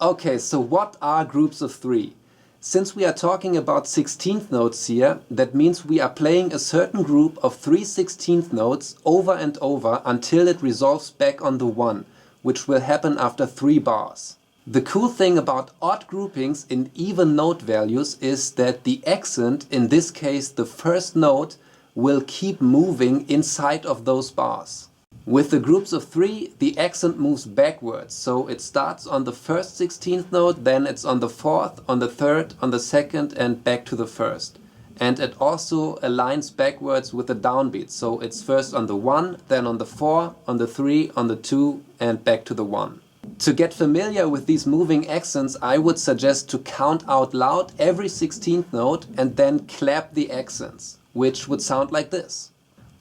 Okay, so what are groups of three? Since we are talking about 16th notes here, that means we are playing a certain group of 3 16th notes over and over until it resolves back on the 1, which will happen after 3 bars. The cool thing about odd groupings in even note values is that the accent, in this case the first note, will keep moving inside of those bars. With the groups of 3, the accent moves backwards, so it starts on the first 16th note, then it's on the 4th, on the 3rd, on the 2nd and back to the 1st. And it also aligns backwards with the downbeat, so it's first on the 1, then on the 4, on the 3, on the 2 and back to the 1. To get familiar with these moving accents, I would suggest to count out loud every 16th note and then clap the accents, which would sound like this.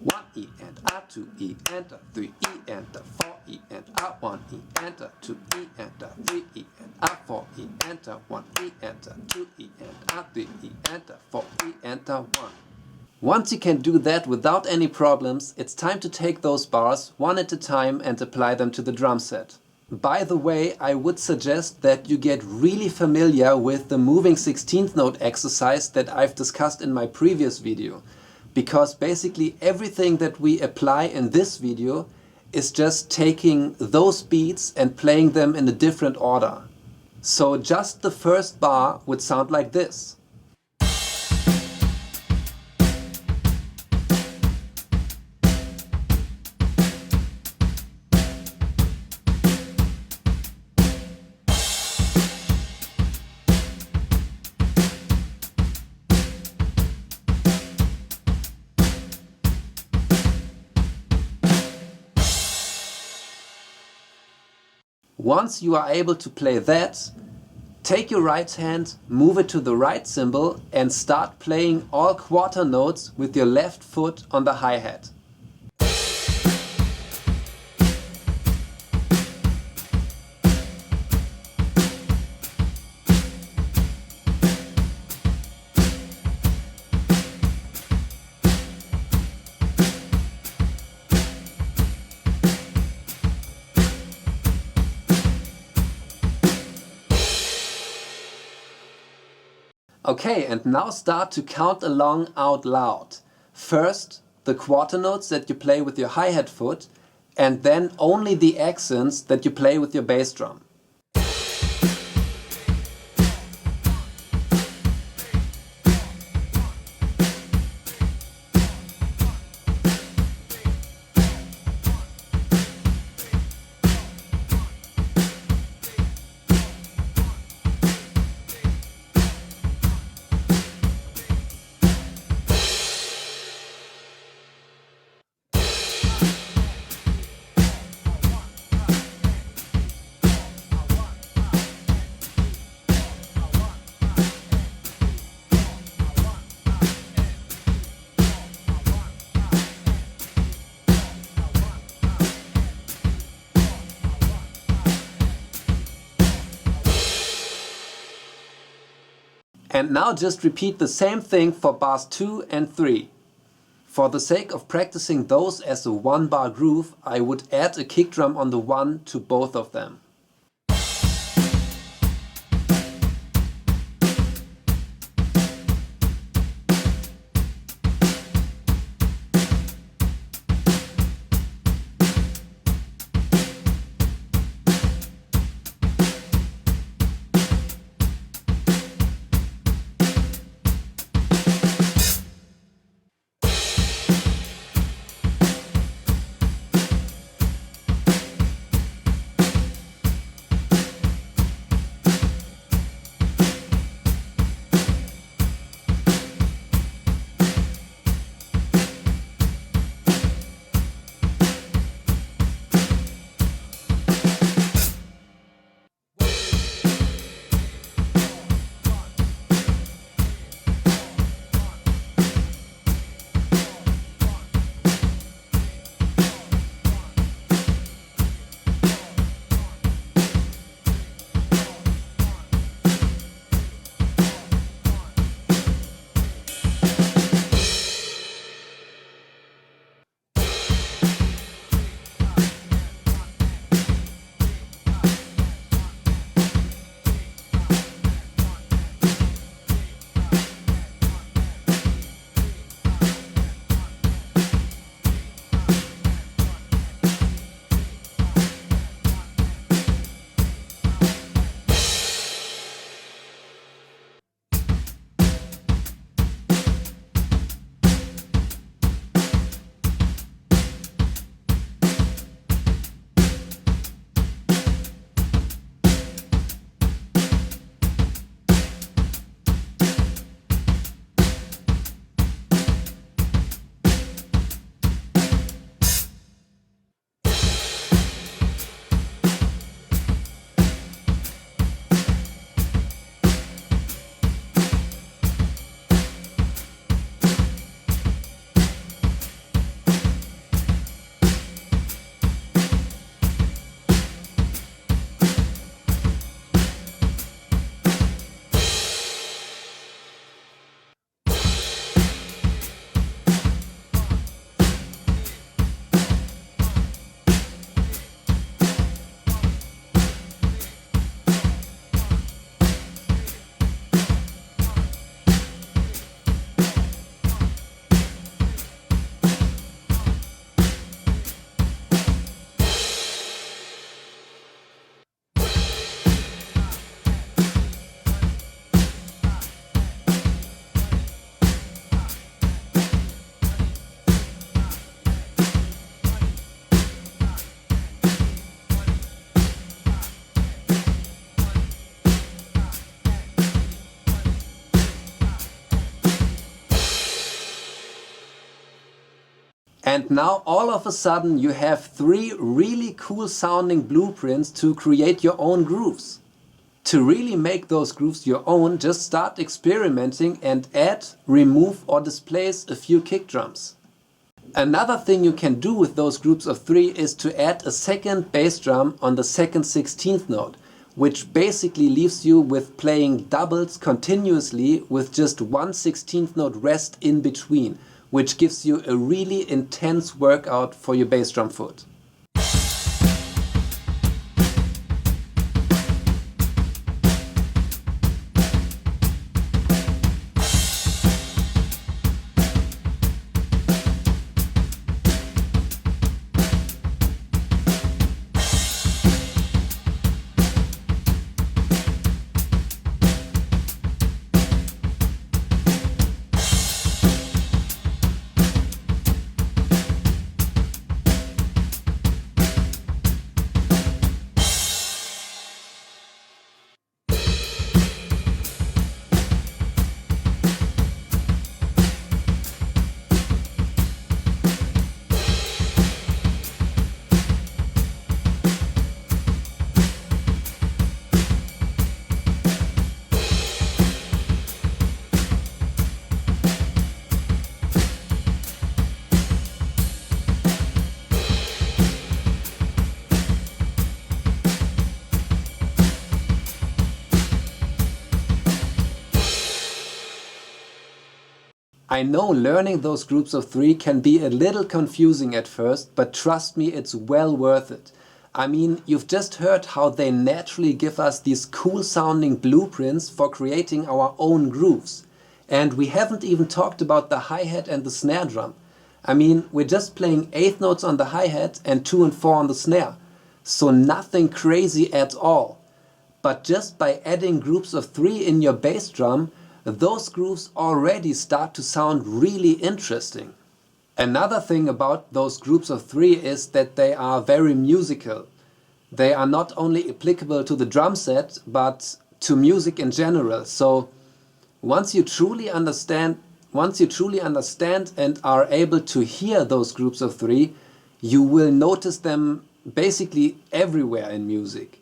1 E and A, 2 E and A, 3 E and A, 4 E and A, 1 E and A, 2 E and A, 3 E and A, 4 E and A, 1 E and A, 2 E and A, 3 E and A, 4 E and A, 1. Once you can do that without any problems, it's time to take those bars one at a time and apply them to the drum set. By the way, I would suggest that you get really familiar with the moving 16th note exercise that I've discussed in my previous video. Because basically everything that we apply in this video is just taking those beats and playing them in a different order. So just the first bar would sound like this. Once you are able to play that, take your right hand, move it to the right cymbal and start playing all quarter notes with your left foot on the hi-hat. Okay, and now start to count along out loud. First, the quarter notes that you play with your hi-hat foot, and then only the accents that you play with your bass drum. And now just repeat the same thing for bars 2 and 3. For the sake of practicing those as a one bar groove, I would add a kick drum on the 1 to both of them. And now all of a sudden you have 3 really cool sounding blueprints to create your own grooves. To really make those grooves your own, just start experimenting and add, remove or displace a few kick drums. Another thing you can do with those groups of 3 is to add a second bass drum on the second 16th note, which basically leaves you with playing doubles continuously with just one 16th note rest in between, which gives you a really intense workout for your bass drum foot. I know learning those groups of 3 can be a little confusing at first, but trust me, it's well worth it. I mean, you've just heard how they naturally give us these cool sounding blueprints for creating our own grooves. And we haven't even talked about the hi-hat and the snare drum. I mean, we're just playing 8th notes on the hi-hat and 2 and 4 on the snare. So nothing crazy at all. But just by adding groups of 3 in your bass drum, those grooves already start to sound really interesting. Another thing about those groups of 3 is that they are very musical. They are not only applicable to the drum set, but to music in general. So once you truly understand and are able to hear those groups of 3, you will notice them basically everywhere in music.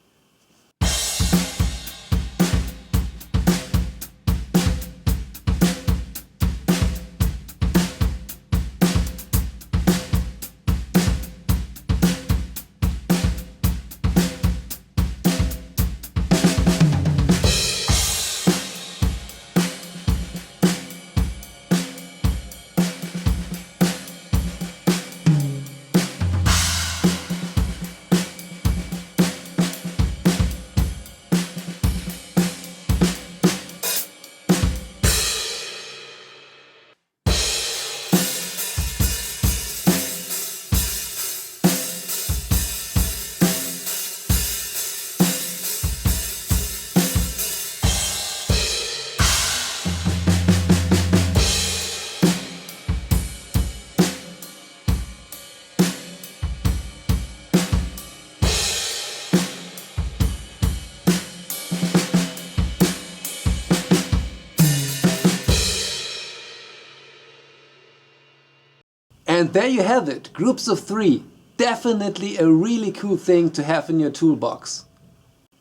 And there you have it, groups of 3. Definitely a really cool thing to have in your toolbox.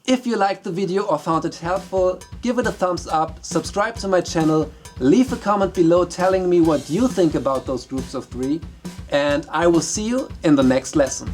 If you liked the video or found it helpful, give it a thumbs up, subscribe to my channel, leave a comment below telling me what you think about those groups of 3, and I will see you in the next lesson.